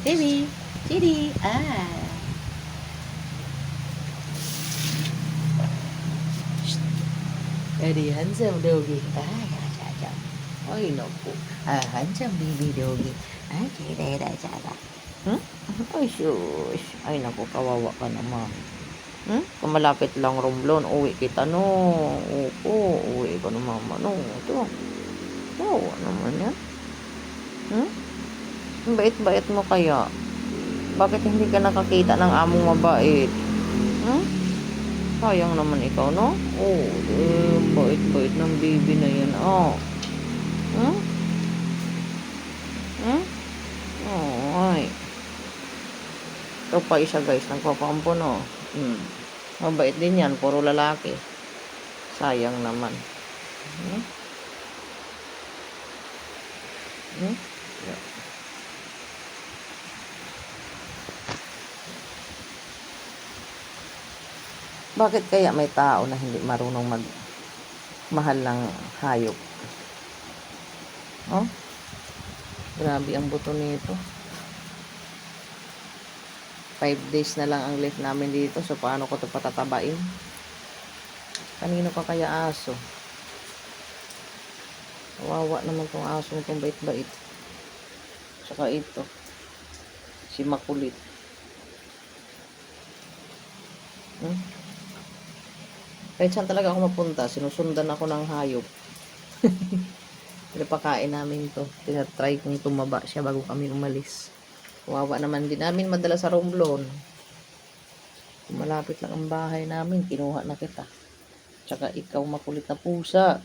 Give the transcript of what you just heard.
Baby. Kitty. Ah. Very handsome doggy. Ah, ja. Ay, naku. Handsome baby doggy. Ah, kira. Hmm? Ay, sus. Ay, naku, kawawa ka naman. Kumalapit lang Romblon. Uwi kita, no. Opo, uwi ko na mama, no. Ito. Kawawa naman yan. Ang bait-bait mo kaya. Bakit hindi ka nakakita ng among mabait? Sayang naman ikaw, no? Oh, bait-bait ng baby na yan, oh. Oh, ay. Ito pa isa, guys, nagpapampon, no? Mabait din yan, puro lalaki. Sayang naman. Yeah. Bakit kaya may tao na hindi marunong magmahal ng hayop? Oh? Grabe ang buto nito. 5 days na lang ang life namin dito. So, paano ko ito patatabain? Kanino pa kaya aso? Kawawa naman tong aso itong bait-bait. Saka ito. Si Makulit. Kahit saan talaga ako mapunta, sinusundan ako ng hayop. Pinapakain namin to. Tinatry kong tumaba siya bago kami umalis. Kawawa naman din namin madala sa Romblon. Malapit lang ang bahay namin, kinuha na kita. Tsaka ikaw makulit na pusa.